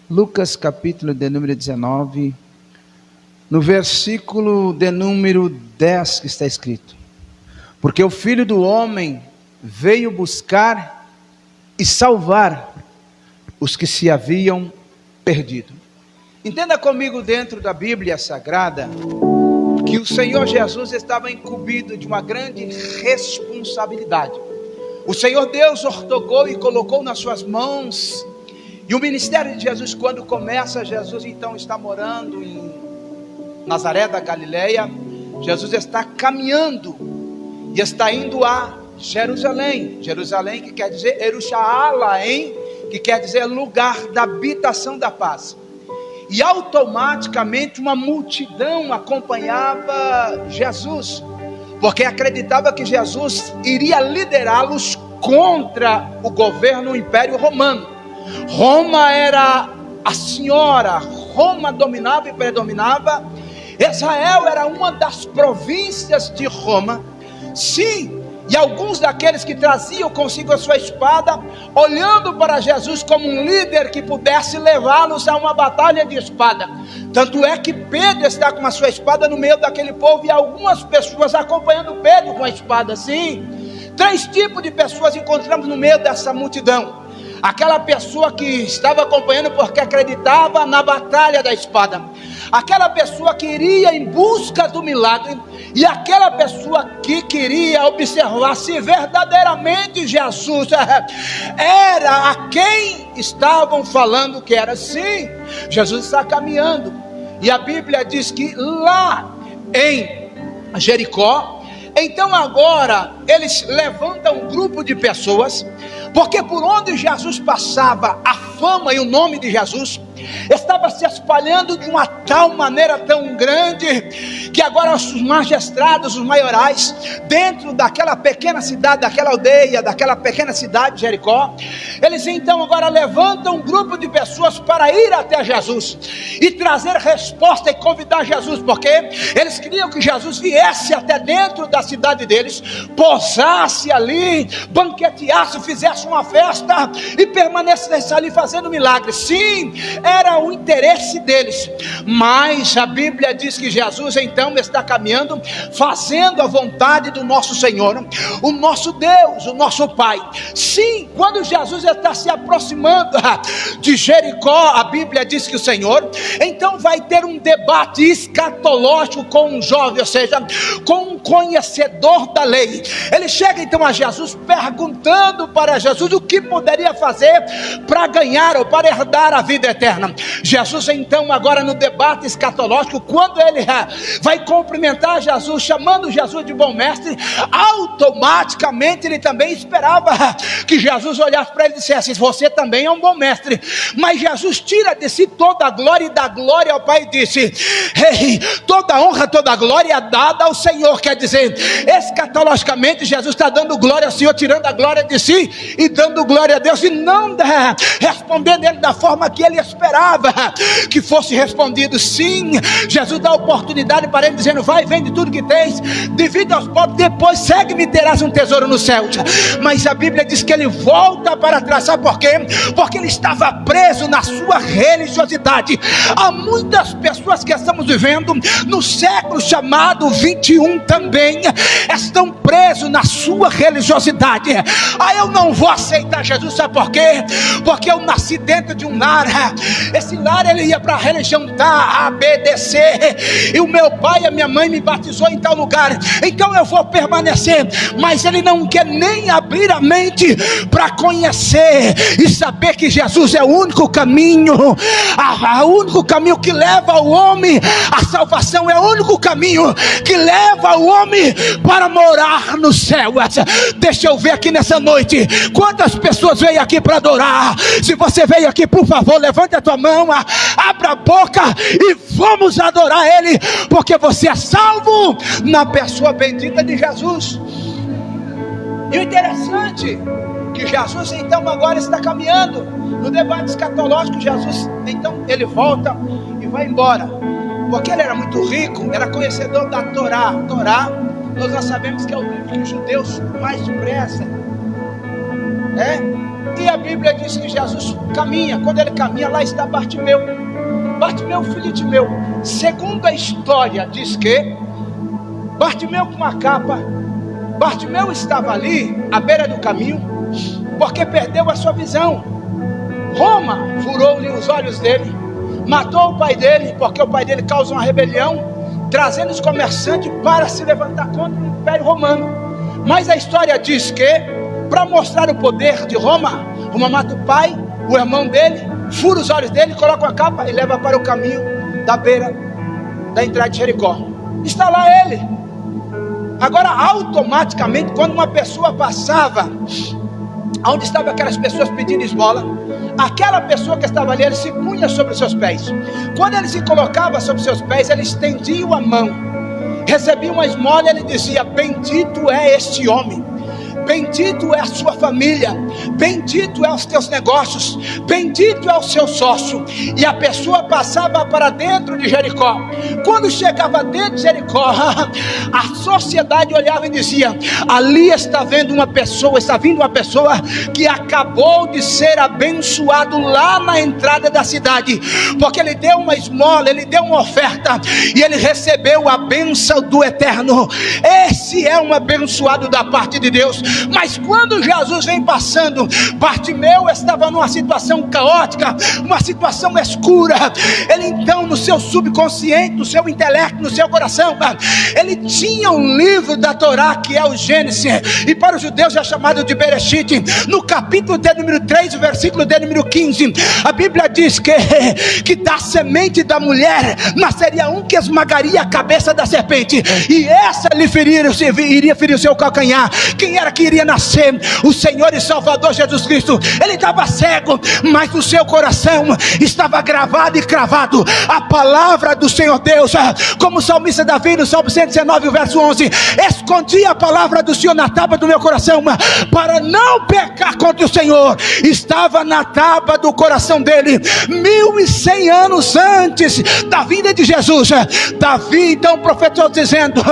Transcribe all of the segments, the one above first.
Lucas capítulo de número 19, no versículo de número 10 que está escrito: porque o Filho do Homem veio buscar e salvar os que se haviam perdido. Entenda comigo, dentro da Bíblia Sagrada, que o Senhor Jesus estava incumbido de uma grande responsabilidade. O Senhor Deus ortogou e colocou nas suas mãos. E o ministério de Jesus, quando começa, Jesus então está morando em Nazaré da Galileia. Jesus está caminhando e está indo a Jerusalém. Jerusalém, que quer dizer Eruxalaém, que quer dizer lugar da habitação da paz. E automaticamente uma multidão acompanhava Jesus, porque acreditava que Jesus iria liderá-los contra o governo, o Império Romano. Roma era a senhora, Roma dominava e predominava. Israel era uma das províncias de Roma. Sim, e alguns daqueles que traziam consigo a sua espada, olhando para Jesus como um líder que pudesse levá-los a uma batalha de espada. Tanto é que Pedro está com a sua espada no meio daquele povo, e algumas pessoas acompanhando Pedro com a espada. Sim, 3 tipos de pessoas encontramos no meio dessa multidão. Aquela pessoa que estava acompanhando porque acreditava na batalha da espada, aquela pessoa que iria em busca do milagre, e aquela pessoa que queria observar se verdadeiramente Jesus era a quem estavam falando que era. Sim, Jesus está caminhando, e a Bíblia diz que lá em Jericó, então agora eles levantam um grupo de pessoas, porque por onde Jesus passava, a fama e o nome de Jesus estava se espalhando de uma tal maneira tão grande, que agora os magistrados, os maiorais, dentro daquela pequena cidade, daquela aldeia, daquela pequena cidade de Jericó, eles então agora levantam um grupo de pessoas para ir até Jesus e trazer resposta e convidar Jesus, porque eles queriam que Jesus viesse até dentro da cidade deles, pousasse ali, banqueteasse, fizesse uma festa e permanecesse ali fazendo milagres. Sim, era o interesse deles. Mas a Bíblia diz que Jesus então está caminhando, fazendo a vontade do nosso Senhor, o nosso Deus, o nosso Pai. Sim, quando Jesus está se aproximando de Jericó, a Bíblia diz que o Senhor então vai ter um debate escatológico com um jovem, ou seja, com um conhecedor da lei. Ele chega então a Jesus, perguntando para Jesus o que poderia fazer para ganhar ou para herdar a vida eterna. Jesus então agora no debate escatológico, quando ele vai cumprimentar Jesus, chamando Jesus de bom mestre, automaticamente ele também esperava que Jesus olhasse para ele e dissesse: você também é um bom mestre. Mas Jesus tira de si toda a glória e dá glória ao Pai, e disse: ei, toda honra, toda glória é dada ao Senhor. Quer dizer, escatologicamente Jesus está dando glória ao Senhor, tirando a glória de si e dando glória a Deus, e não respondendo ele da forma que ele esperava que fosse respondido. Sim, Jesus dá oportunidade para ele, dizendo: vai, vende tudo que tens, divide aos pobres, depois segue-me, terás um tesouro no céu. Mas a Bíblia diz que ele volta para trás. Sabe por quê? Porque ele estava preso na sua religiosidade. Há muitas pessoas que estamos vivendo no século chamado 21 também estão presos na sua religiosidade. Eu não vou aceitar Jesus. Sabe por quê? Porque eu nasci dentro de um lar. Esse lar ele ia para a religião da ABDC, e o meu pai e a minha mãe me batizou em tal lugar, então eu vou permanecer. Mas ele não quer nem abrir a mente para conhecer e saber que Jesus é o único caminho, o único caminho que leva o homem à salvação, é o único caminho que leva o homem para morar no céu. Deixa eu ver aqui nessa noite, quantas pessoas veio aqui para adorar? Se você veio aqui, por favor, levante a tua mão, abra a boca e vamos adorar Ele, porque você é salvo na pessoa bendita de Jesus. E o interessante que Jesus então agora está caminhando no debate escatológico. Jesus então ele volta e vai embora, porque ele era muito rico, era conhecedor da Torá. Torá, nós já sabemos que é o livro que os judeus mais desprezam. E a Bíblia diz que Jesus caminha. Quando ele caminha, lá está Bartimeu. Bartimeu, filho de Timeu. Segundo a história, diz que Bartimeu com uma capa, Bartimeu estava ali à beira do caminho porque perdeu a sua visão. Roma furou-lhe os olhos dele, matou o pai dele, porque o pai dele causa uma rebelião, trazendo os comerciantes para se levantar contra o Império Romano. Mas a história diz que, para mostrar o poder de Roma, Roma mata o pai, o irmão dele, fura os olhos dele, coloca a capa e leva para o caminho da beira da entrada de Jericó. Está lá ele. Agora, automaticamente, quando uma pessoa passava onde estavam aquelas pessoas pedindo esmola, aquela pessoa que estava ali, ele se punha sobre os seus pés. Quando ele se colocava sobre os seus pés, ele estendia a mão, recebia uma esmola e ele dizia: bendito é este homem, bendito é a sua família, bendito é os teus negócios, bendito é o seu sócio. E a pessoa passava para dentro de Jericó. Quando chegava dentro de Jericó, a sociedade olhava e dizia: ali está vindo uma pessoa que acabou de ser abençoado lá na entrada da cidade, porque ele deu uma esmola, ele deu uma oferta e ele recebeu a bênção do eterno. Esse é um abençoado da parte de Deus. Mas quando Jesus vem passando, Bartimeu estava numa situação caótica, uma situação escura. Ele então, no seu subconsciente, no seu intelecto, no seu coração, ele tinha um livro da Torá, que é o Gênesis, e para os judeus é chamado de Bereshit. No capítulo de número 3, o versículo de número 15, a Bíblia diz que da semente da mulher nasceria um que esmagaria a cabeça da serpente, e essa lhe iria ferir o seu calcanhar. Quem era que iria nascer? O Senhor e Salvador Jesus Cristo. Ele estava cego, mas no seu coração estava gravado e cravado a palavra do Senhor Deus. Como o salmista Davi, no Salmo 119, o verso 11: escondi a palavra do Senhor na tábua do meu coração, para não pecar contra o Senhor. Estava na tábua do coração dele. 1100 anos antes da vinda de Jesus, Davi então profetizou dizendo: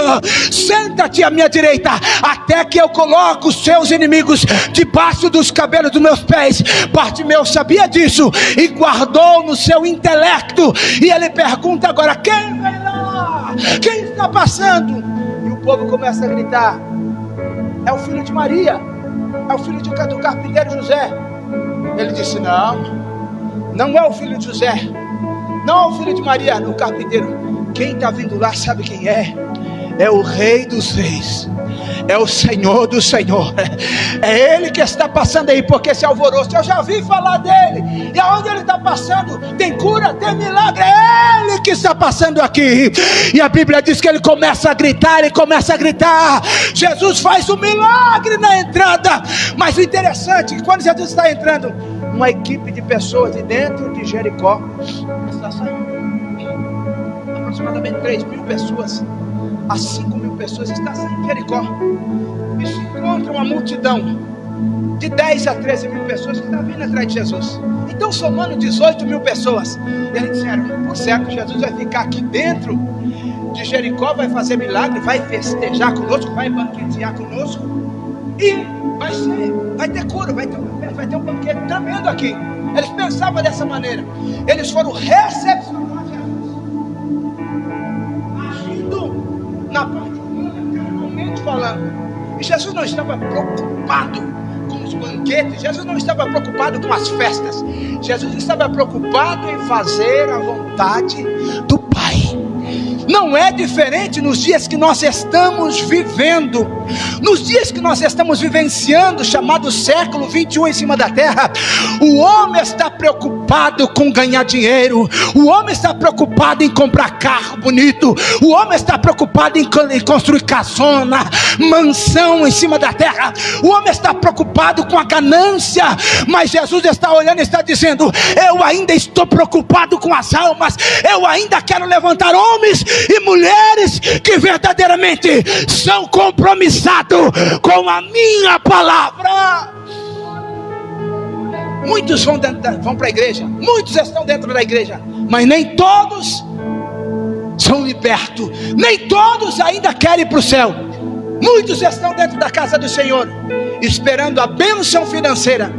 senta-te à minha direita, até que eu coloque os seus inimigos debaixo dos cabelos dos meus pés. Bartimeu sabia disso e guardou no seu intelecto. E ele pergunta agora: quem vem lá? Quem está passando? E o povo começa a gritar: é o filho de Maria, é o filho do carpinteiro José. Ele disse: não é o filho de José, não é o filho de Maria, o carpinteiro. Quem está vindo lá sabe quem é? É o Rei dos Reis, é o Senhor do Senhor. É Ele que está passando aí, porque esse alvoroço, eu já vi falar dele. E aonde Ele está passando, tem cura, tem milagre. É Ele que está passando aqui. E a Bíblia diz que ele começa a gritar, Jesus faz um milagre na entrada. Mas o interessante é que quando Jesus está entrando, uma equipe de pessoas de dentro de Jericó está saindo. Aproximadamente 3.000 pessoas a 5.000 pessoas está saindo de Jericó, e se encontra uma multidão de 10 a 13.000 pessoas que está vindo atrás de Jesus. Então, somando 18.000 pessoas, e eles disseram: por certo, Jesus vai ficar aqui dentro de Jericó, vai fazer milagre, vai festejar conosco, vai banquetear conosco, e vai ter cura, vai ter um banquete tremendo aqui. Eles pensavam dessa maneira. Eles foram recepcionar Jesus, agindo na parte carnalmente falando. E Jesus não estava preocupado com os banquetes, Jesus não estava preocupado com as festas, Jesus estava preocupado em fazer a vontade do Pai. Não é diferente nos dias que nós estamos vivendo, nos dias que nós estamos vivenciando, chamado século 21 em cima da terra. O homem está preocupado com ganhar dinheiro, o homem está preocupado em comprar carro bonito, o homem está preocupado em construir casona, mansão em cima da terra, o homem está preocupado com a ganância. Mas Jesus está olhando e está dizendo: eu ainda estou preocupado com as almas, eu ainda quero levantar homens e mulheres que verdadeiramente são compromissados com a minha palavra. Muitos vão para a igreja, muitos estão dentro da igreja, mas nem todos são libertos, nem todos ainda querem ir para o céu. Muitos estão dentro da casa do Senhor, esperando a bênção financeira,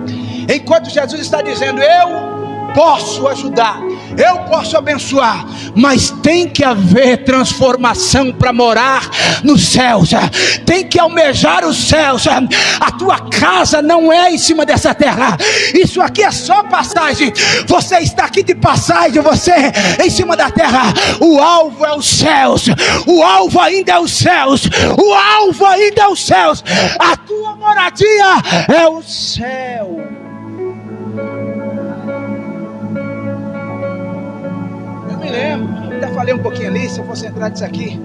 enquanto Jesus está dizendo: eu posso ajudar, eu posso abençoar, mas tem que haver transformação para morar nos céus, tem que almejar os céus. A tua casa não é em cima dessa terra, isso aqui é só passagem, você está aqui de passagem, você é em cima da terra. O alvo é os céus, o alvo ainda é os céus, o alvo ainda é os céus, a tua moradia é o céu. Me lembro, até falei um pouquinho ali, se eu fosse entrar nisso aqui,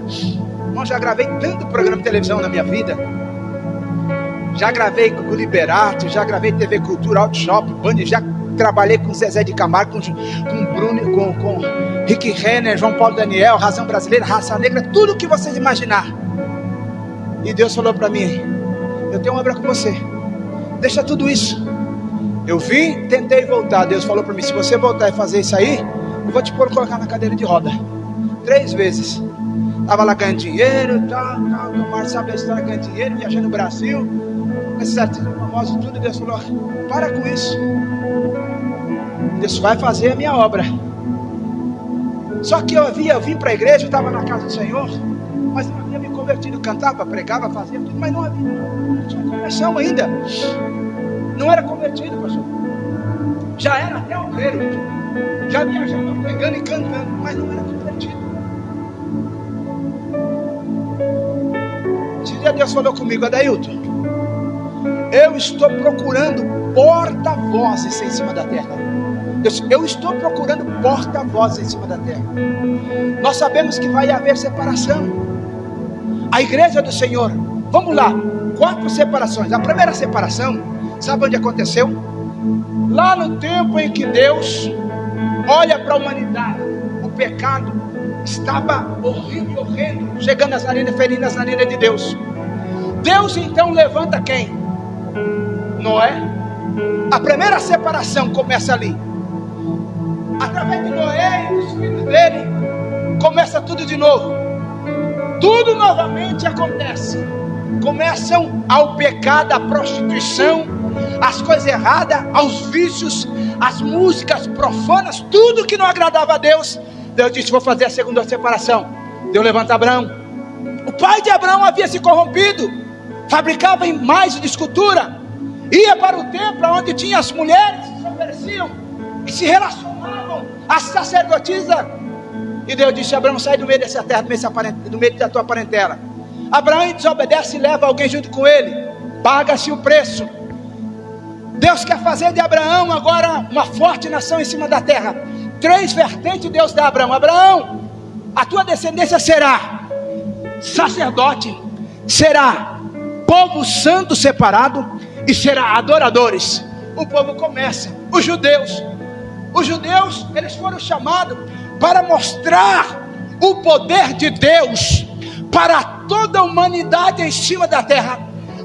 irmão, já gravei tanto programa de televisão na minha vida, já gravei com o Liberato, já gravei TV Cultura, Auto Shop, Band, já trabalhei com Zezé de Camargo, com Bruno, com Rick Renner, João Paulo Daniel, Razão Brasileira, Raça Negra, tudo que vocês imaginar. E Deus falou para mim: eu tenho uma obra com você, deixa tudo isso. Eu vim, tentei voltar. Deus falou para mim: se você voltar e fazer isso aí, eu vou te colocar na cadeira de roda. 3 vezes. Estava lá ganhando dinheiro, tal, o Marcos sabe a história, ganhando dinheiro, viajando no Brasil, com esses artistas famosos, tudo. Deus falou: para com isso. Deus vai fazer a minha obra. Só que eu vim para a igreja, eu estava na casa do Senhor, mas não havia me convertido. Cantava, pregava, fazia tudo, mas não tinha conversão ainda. Não era convertido, pastor. Já era até obreiro, já viajava pregando e cantando, mas não era convertido. Esse dia Deus falou comigo: Adailton, eu estou procurando porta-vozes em cima da terra. Eu estou procurando porta-vozes em cima da terra. Nós sabemos que vai haver separação. A igreja do Senhor, vamos lá, 4 separações. A primeira separação, sabe onde aconteceu? Lá no tempo em que Deus olha para a humanidade, o pecado estava horrível, horrendo, chegando às narinas, ferindo as narinas de Deus. Deus então levanta quem? Noé. A primeira separação começa ali. Através de Noé e dos filhos dele, começa tudo de novo. Tudo novamente acontece. Começam ao pecado, à prostituição, as coisas erradas, aos vícios, as músicas profanas, tudo que não agradava a Deus. Deus disse: vou fazer a segunda separação. Deus levanta Abraão. O pai de Abraão havia se corrompido, fabricava imagens de escultura, ia para o templo onde tinha as mulheres que se ofereciam, que se relacionavam às sacerdotisas. E Deus disse: Abraão, sai do meio dessa terra, do meio da tua parentela. Abraão desobedece e leva alguém junto com ele. Paga-se o preço. Deus quer fazer de Abraão agora uma forte nação em cima da terra. 3 vertentes Deus dá a Abraão. Abraão, a tua descendência será sacerdote, será povo santo separado e será adoradores. O povo começa, os judeus, eles foram chamados para mostrar o poder de Deus para toda a humanidade em cima da terra,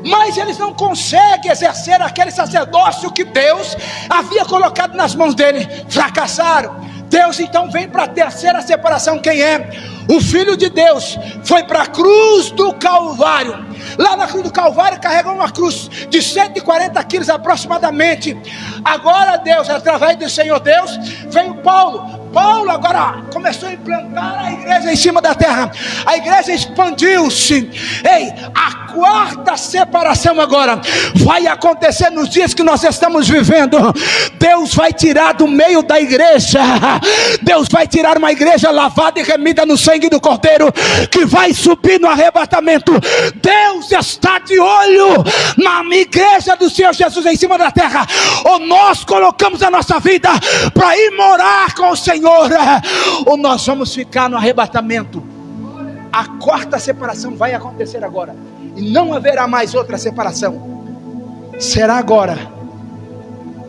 mas eles não conseguem exercer aquele sacerdócio que Deus havia colocado nas mãos dele, fracassaram. Deus então vem para a terceira separação. Quem é? O Filho de Deus foi para a cruz do Calvário. Lá na cruz do Calvário carregou uma cruz de 140 quilos aproximadamente. Agora Deus, através do Senhor Deus, veio Paulo agora começou a implantar a igreja em cima da terra. A igreja expandiu-se. Ei, a 4ª separação agora vai acontecer nos dias que nós estamos vivendo. Deus vai tirar do meio da igreja, Deus vai tirar uma igreja lavada e remida no sangue do Cordeiro, que vai subir no arrebatamento. Deus está de olho na igreja do Senhor Jesus em cima da terra. Ou nós colocamos a nossa vida para ir morar com o Senhor, ou nós vamos ficar no arrebatamento. A 4ª separação vai acontecer agora, e não haverá mais outra separação. Será agora.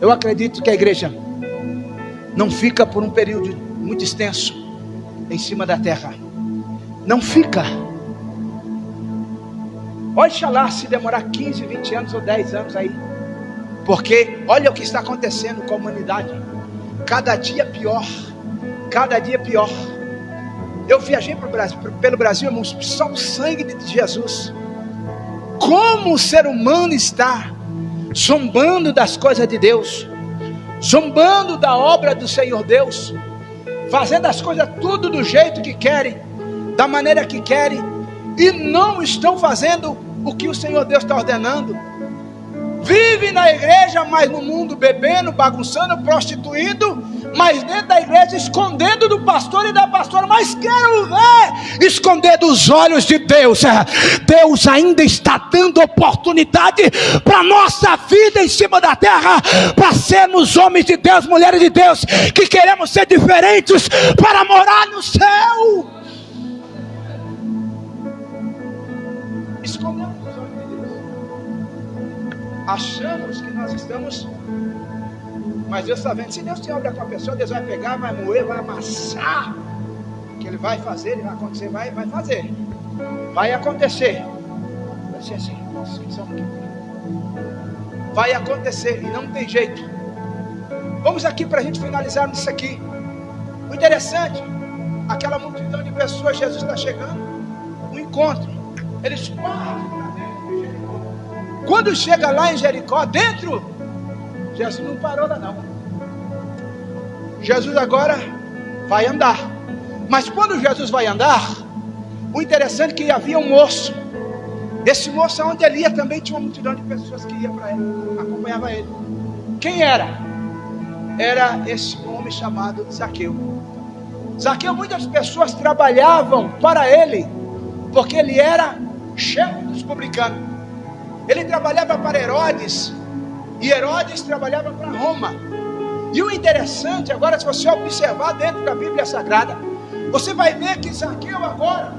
Eu acredito que a igreja não fica por um período muito extenso em cima da terra. Não fica. Oxalá se demorar 15, 20 anos ou 10 anos aí. Porque olha o que está acontecendo com a humanidade. Cada dia pior. Cada dia pior. Eu viajei pelo Brasil, irmãos, só o sangue de Jesus. como o ser humano está zombando das coisas de Deus, zombando da obra do Senhor Deus, fazendo as coisas tudo do jeito que querem, da maneira que querem, e não estão fazendo o que o Senhor Deus está ordenando. Vive na igreja, mas no mundo bebendo, bagunçando, prostituindo, mas dentro da igreja escondendo do pastor e da pastora. Mas quero ver esconder dos olhos de Deus. Deus ainda está dando oportunidade para a nossa vida em cima da terra, para sermos homens de Deus, mulheres de Deus, que queremos ser diferentes para morar no céu. Escondemos dos olhos de Deus. Achamos que nós estamos, mas Deus está vendo. Se Deus tem obra com a pessoa, Deus vai pegar, vai moer, vai amassar. Que Ele vai fazer, Ele vai acontecer, vai fazer. Vai acontecer. Vai ser assim, nossa, vai acontecer e não tem jeito. Vamos aqui para a gente finalizar nisso aqui. O interessante, aquela multidão de pessoas, Jesus está chegando, um encontro. Eles partem para dentro de Jericó. Quando chega lá em Jericó, dentro, Jesus não parou lá não. Jesus agora vai andar. Mas quando Jesus vai andar, o interessante é que havia um moço. Esse moço, onde ele ia, também tinha uma multidão de pessoas que ia para ele, acompanhava ele. Quem era? Era esse homem chamado Zaqueu. Zaqueu, muitas pessoas trabalhavam para ele, porque ele era chefe dos publicanos. Ele trabalhava para Herodes, e Herodes trabalhava para Roma. E o interessante, agora se você observar dentro da Bíblia Sagrada, você vai ver que Zaqueu agora,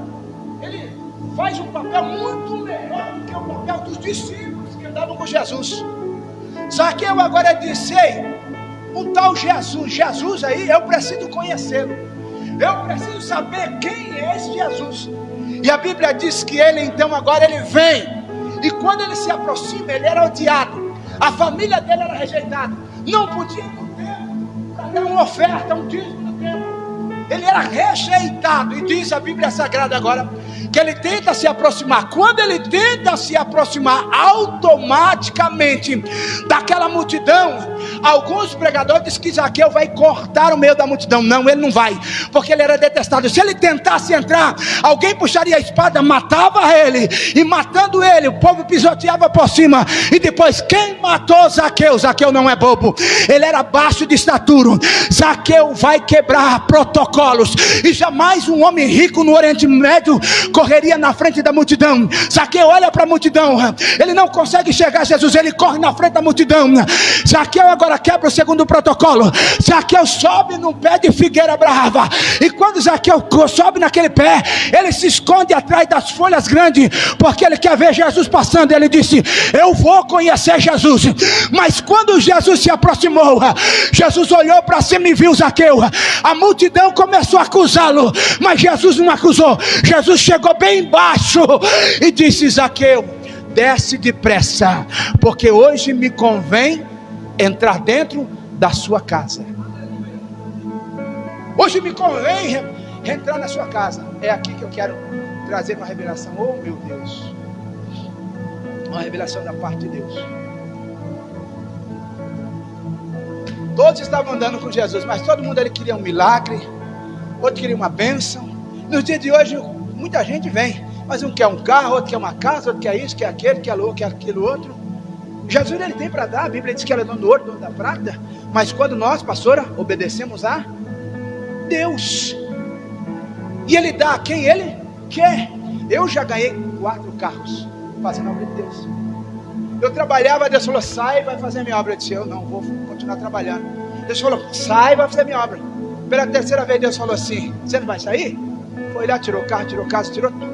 ele faz um papel muito melhor do que o papel dos discípulos que andavam com Jesus. Zaqueu agora disse: ei, o tal Jesus aí, eu preciso conhecê-lo, eu preciso saber quem é esse Jesus. E a Bíblia diz que ele então agora ele vem, e quando ele se aproxima, ele era odiado, a família dele era rejeitada, não podia ir no templo para dar uma oferta, um dízimo no templo. Ele era rejeitado, e diz a Bíblia Sagrada agora, que ele tenta se aproximar. Quando ele tenta se aproximar, automaticamente, daquela multidão, alguns pregadores dizem que Zaqueu vai cortar o meio da multidão. Não, ele não vai, porque ele era detestado. Se ele tentasse entrar, alguém puxaria a espada, matava ele, e matando ele, o povo pisoteava por cima. E depois, quem matou Zaqueu? Zaqueu não é bobo, ele era baixo de estatura. Zaqueu vai quebrar protocolos, e jamais um homem rico no Oriente Médio correria na frente da multidão. Zaqueu olha para a multidão, ele não consegue chegar a Jesus, ele corre na frente da multidão. Zaqueu agora quebra o segundo protocolo. Zaqueu sobe num pé de figueira brava, e quando Zaqueu sobe naquele pé, ele se esconde atrás das folhas grandes, porque ele quer ver Jesus passando. Ele disse: eu vou conhecer Jesus. Mas quando Jesus se aproximou, Jesus olhou para cima e viu Zaqueu. A multidão começou a acusá-lo, mas Jesus não acusou. Jesus chegou bem embaixo e disse: Zaqueu, desce depressa, porque hoje me convém entrar dentro da sua casa. Hoje me convém entrar na sua casa. É aqui que eu quero trazer uma revelação. Oh meu Deus, uma revelação da parte de Deus. Todos estavam andando com Jesus, mas todo mundo ali queria um milagre, outro queria uma bênção. Nos dias de hoje, muita gente vem, mas um quer um carro, outro quer uma casa, outro quer isso, quer aquele, quer aquilo outro. Jesus ele tem para dar. A Bíblia diz que ele é dono do ouro, dono da prata. Mas quando nós, pastora, obedecemos a Deus, e ele dá a quem ele quer. Eu já ganhei 4 carros fazendo a obra de Deus. Eu trabalhava, Deus falou: sai, vai fazer a minha obra. Eu disse: eu não vou continuar trabalhando. Deus falou: sai, vai fazer a minha obra. Pela terceira vez Deus falou assim: você não vai sair? Foi lá, tirou o carro, tirou casa, tirou tudo.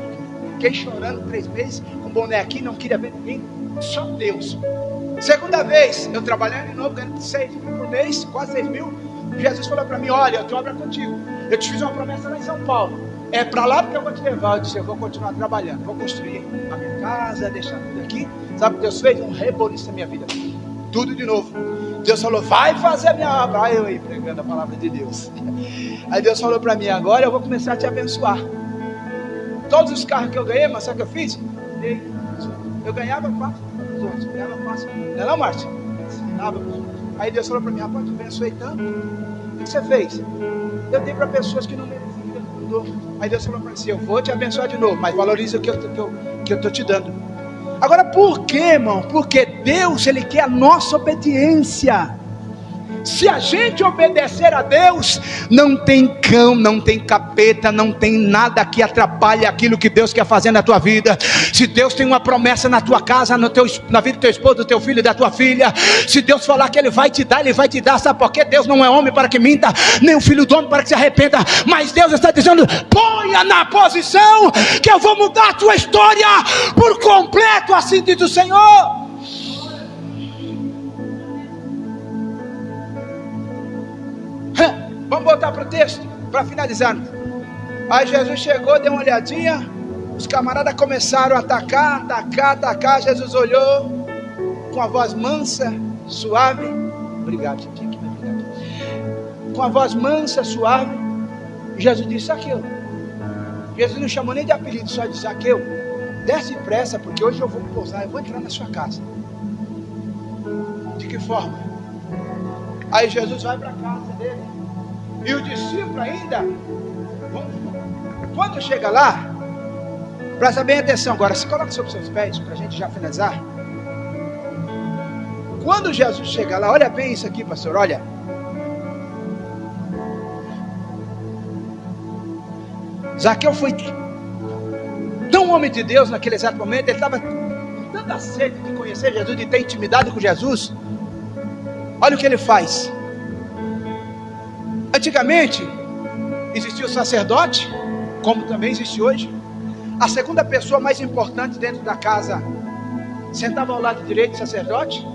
Fiquei chorando 3 meses, com boné aqui, não queria ver ninguém, só Deus. Segunda vez, eu trabalhando de novo, ganhando 6 mil por mês, quase 6 mil. Jesus falou para mim: olha, eu tenho obra contigo. Eu te fiz uma promessa lá em São Paulo. É para lá que eu vou te levar. Eu disse: eu vou continuar trabalhando, vou construir a minha casa, deixar tudo aqui. Sabe o que Deus fez? Um reboliço na minha vida, tudo de novo. Deus falou: vai fazer a minha obra. Aí eu ia pregando a palavra de Deus. Aí Deus falou para mim: agora eu vou começar a te abençoar. Todos os carros que eu ganhei, mas sabe o que eu fiz? Eu ganhava fácil dos outros. Ganhava fácil. Não é não, Márcia? Ensinava. Aí Deus falou para mim, rapaz, eu abençoei tanto. O que você fez? Eu dei para pessoas que não mereciam. Aí Deus falou para mim assim, eu vou te abençoar de novo, mas valorize o que eu estou te dando. Agora por quê, irmão? Porque Deus, Ele quer a nossa obediência. Se a gente obedecer a Deus, não tem cão, não tem capeta, não tem nada que atrapalhe aquilo que Deus quer fazer na tua vida. Se Deus tem uma promessa na tua casa, na vida do teu esposo, do teu filho e da tua filha, se Deus falar que Ele vai te dar, Ele vai te dar. Sabe por quê? Deus não é homem para que minta, nem o filho do homem para que se arrependa. Mas Deus está dizendo, ponha na posição que eu vou mudar a tua história por completo, assim diz o Senhor. Vamos voltar para o texto, para finalizar. Aí Jesus chegou, deu uma olhadinha, os camaradas começaram a atacar. Jesus olhou com a voz mansa, suave. Obrigado, gente, com a voz mansa, suave. E Jesus disse, Zaqueu. Jesus não chamou nem de apelido, só disse, Zaqueu, desce depressa, porque hoje eu vou pousar, eu vou entrar na sua casa. De que forma? Aí Jesus vai para a casa dele. E o discípulo ainda, quando chega lá, presta bem atenção agora, se coloca sobre seus pés, para a gente já finalizar. Quando Jesus chega lá, olha bem isso aqui, pastor, olha. Zaqueu foi tão homem de Deus naquele exato momento, ele estava com tanta sede de conhecer Jesus, de ter intimidade com Jesus. Olha o que ele faz. Antigamente, existia o sacerdote, como também existe hoje. A segunda pessoa mais importante dentro da casa sentava ao lado direito do sacerdote,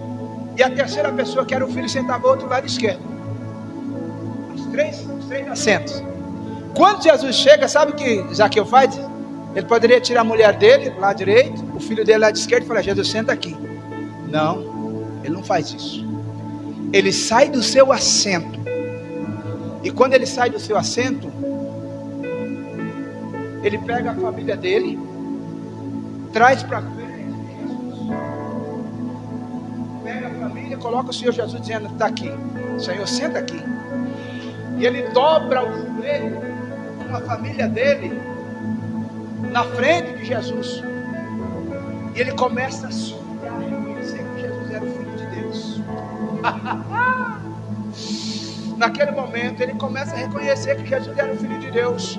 e a terceira pessoa, que era o filho, sentava ao outro lado esquerdo. Os três assentos. Quando Jesus chega, sabe o que Zaqueu faz? Ele poderia tirar a mulher dele, do lado direito, o filho dele lá de esquerdo, e falar, Jesus, senta aqui. Não, ele não faz isso. Ele sai do seu assento. E quando ele sai do seu assento, ele pega a família dele, traz para frente, pega a família, coloca o Senhor Jesus dizendo, está aqui, Senhor, senta aqui. E ele dobra o joelho com a família dele na frente de Jesus. E ele começa a sonhar, a reconhecer que Jesus era o Filho de Deus. Naquele momento ele começa a reconhecer que Jesus era o Filho de Deus.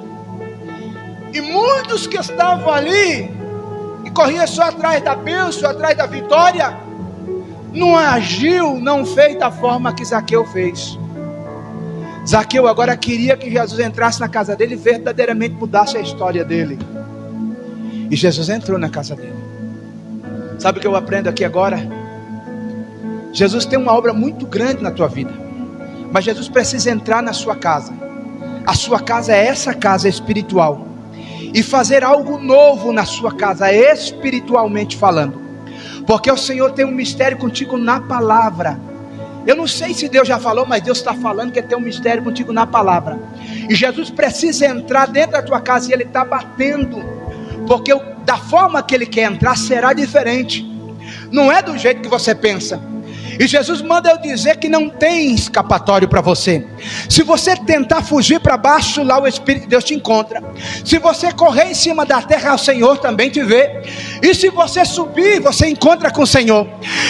E muitos que estavam ali e corriam só atrás da bênção, atrás da vitória, não agiu, não fez da forma que Zaqueu fez. Zaqueu agora queria que Jesus entrasse na casa dele e verdadeiramente mudasse a história dele. E Jesus entrou na casa dele. Sabe o que eu aprendo aqui agora? Jesus tem uma obra muito grande na tua vida, mas Jesus precisa entrar na sua casa. A sua casa é essa casa espiritual, e fazer algo novo na sua casa, espiritualmente falando, porque o Senhor tem um mistério contigo na palavra. Eu não sei se Deus já falou, mas Deus está falando que Ele tem um mistério contigo na palavra. E Jesus precisa entrar dentro da tua casa, e Ele está batendo, porque da forma que Ele quer entrar será diferente, não é do jeito que você pensa. E Jesus manda eu dizer que não tem escapatório para você. Se você tentar fugir para baixo, lá o Espírito de Deus te encontra. Se você correr em cima da terra, o Senhor também te vê. E se você subir, você encontra com o Senhor.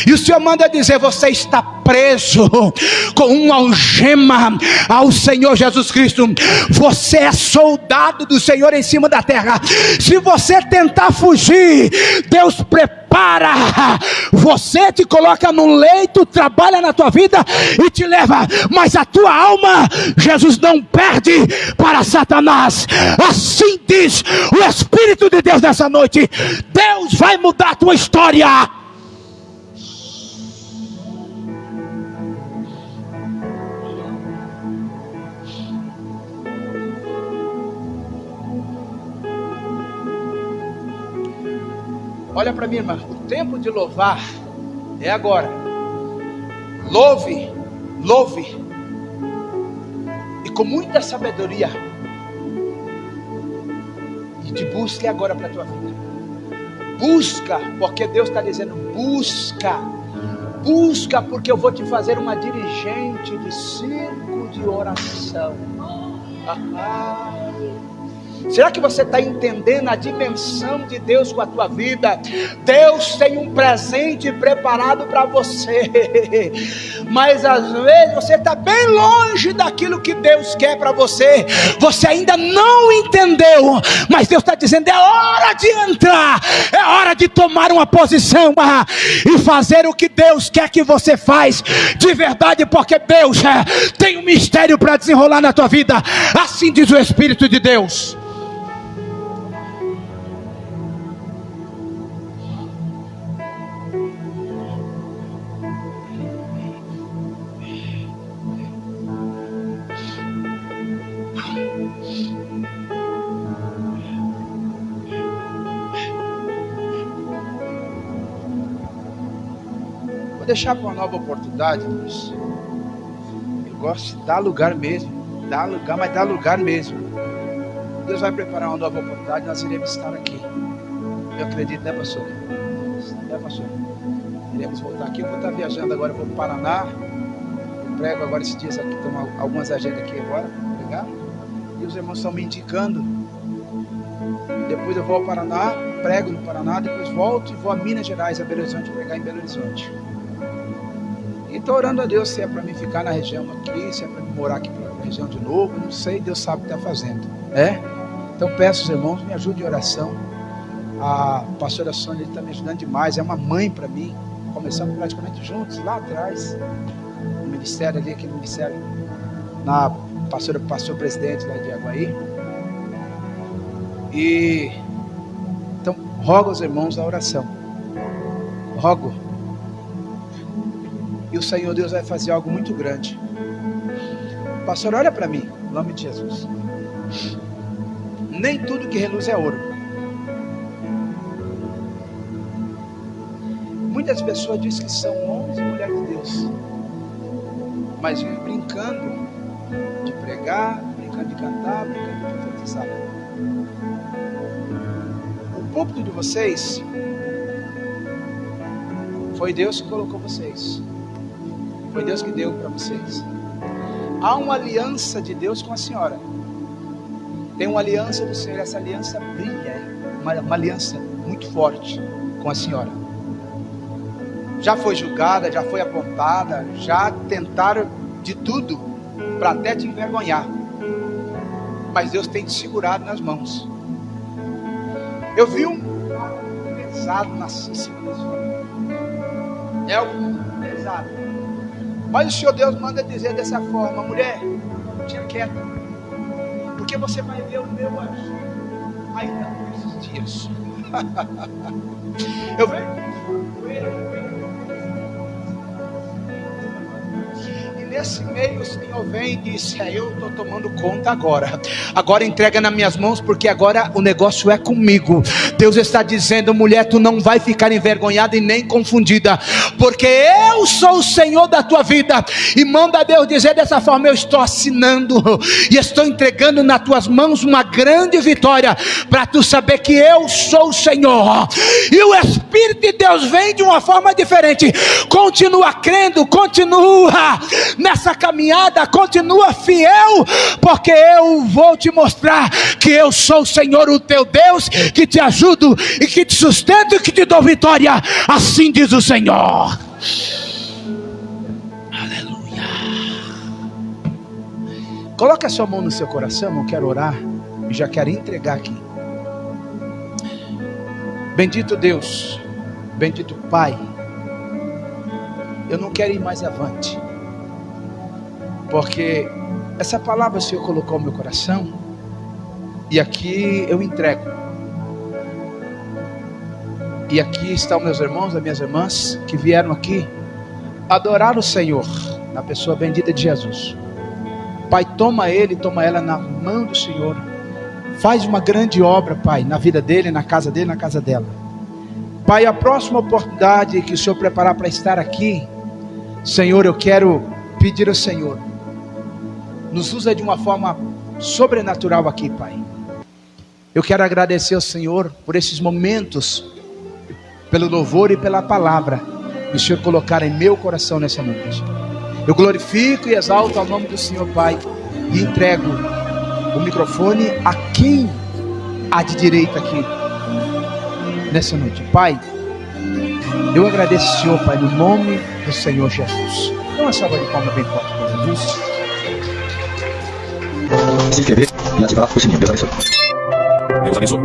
E o Senhor manda dizer, você está preso com uma algema ao Senhor Jesus Cristo. Você é soldado do Senhor em cima da terra. Se você tentar fugir, Deus prepara. Você, te coloca num leito, trabalha na tua vida e te leva, mas a tua alma Jesus não perde para Satanás. Assim diz o Espírito de Deus nessa noite. Deus vai mudar a tua história. Olha para mim, irmã, o tempo de louvar é agora. Louve, louve, e com muita sabedoria, e te busque agora para a tua vida. Busca, porque Deus está dizendo: busca, busca, porque eu vou te fazer uma dirigente de círculo de oração. Será que você está entendendo a dimensão de Deus com a tua vida? Deus tem um presente preparado para você, mas às vezes você está bem longe daquilo que Deus quer para você. Você ainda não entendeu, mas Deus está dizendo: é hora de entrar, é hora de tomar uma posição e fazer o que Deus quer que você faz de verdade, porque Deus tem um mistério para desenrolar na tua vida. Assim diz o Espírito de Deus. Vou deixar para uma nova oportunidade, Deus. Eu gosto de dar lugar mesmo. Dar lugar, mas dar lugar mesmo. Deus vai preparar uma nova oportunidade. Nós iremos estar aqui. Eu acredito, né, pastor? Né, pastor? Iremos voltar aqui. Eu vou estar viajando agora. Eu vou para o Paraná. Eu prego agora esses dias aqui. Tenho algumas agendas aqui agora. Pregar. E os irmãos estão me indicando. Depois eu vou ao Paraná. Prego no Paraná. Depois volto e vou a Minas Gerais, a Belo Horizonte, pregar em Belo Horizonte. E estou orando a Deus se é para mim ficar na região aqui, se é para mim morar aqui na região de novo, não sei, Deus sabe o que está fazendo. Então peço aos irmãos, me ajudem em oração. A pastora Sônia está me ajudando demais, é uma mãe para mim. Começamos praticamente juntos, lá atrás, no ministério ali, aquele ministério, na pastor presidente lá de Aguaí. E então rogo aos irmãos a oração. Rogo. E o Senhor Deus vai fazer algo muito grande. Pastor, olha para mim, em nome de Jesus. Nem tudo que reluz é ouro. Muitas pessoas dizem que são homens e mulheres de Deus, mas vivem brincando de pregar, brincando de cantar, brincando de profetizar. O púlpito de vocês foi Deus que colocou vocês. Foi Deus que deu para vocês. Há uma aliança de Deus com a senhora. Tem uma aliança do Senhor. Essa aliança brilha. Uma aliança muito forte com a senhora. Já foi julgada, já foi apontada, já tentaram de tudo para até te envergonhar. Mas Deus tem te segurado nas mãos. Eu vi um pesado nascer em cima da senhora. É algo pesado. Mas o Senhor Deus manda dizer dessa forma: mulher, tinha quieta, porque você vai ver o meu anjo ainda nesses dias. Eu vejo. Nesse meio o Senhor vem e disse: eu estou tomando conta agora. Agora entrega nas minhas mãos, porque agora o negócio é comigo. Deus está dizendo: mulher, tu não vai ficar envergonhada e nem confundida, porque eu sou o Senhor da tua vida. E manda Deus dizer dessa forma: eu estou assinando e estou entregando nas tuas mãos uma grande vitória, para tu saber que eu sou o Senhor. E o Espírito de Deus vem de uma forma diferente. Continua crendo, continua nessa caminhada, continua fiel, porque eu vou te mostrar que eu sou o Senhor, o teu Deus, que te ajudo e que te sustento e que te dou vitória. Assim diz o Senhor. Aleluia. Coloque a sua mão no seu coração. Eu quero orar e já quero entregar aqui. Bendito Deus, bendito Pai, eu não quero ir mais avante, porque essa palavra o Senhor colocou no meu coração, e aqui eu entrego. E aqui estão meus irmãos e minhas irmãs, que vieram aqui adorar o Senhor, na pessoa bendita de Jesus. Pai, toma ele, toma ela na mão do Senhor. Faz uma grande obra, Pai, na vida dele, na casa dele, na casa dela. Pai, a próxima oportunidade que o Senhor preparar para estar aqui, Senhor, eu quero pedir ao Senhor, nos usa de uma forma sobrenatural aqui, Pai. Eu quero agradecer ao Senhor por esses momentos pelo louvor e pela palavra que o Senhor colocar em meu coração nessa noite. Eu glorifico e exalto ao nome do Senhor, Pai, e entrego o microfone a quem há de direito aqui nessa noite. Pai, eu agradeço, Senhor, Pai, no nome do Senhor Jesus. Dá uma salva de palmas bem forte para Jesus. Se inscrever e ativar o sininho. Deus abençoe. Deus abençoe.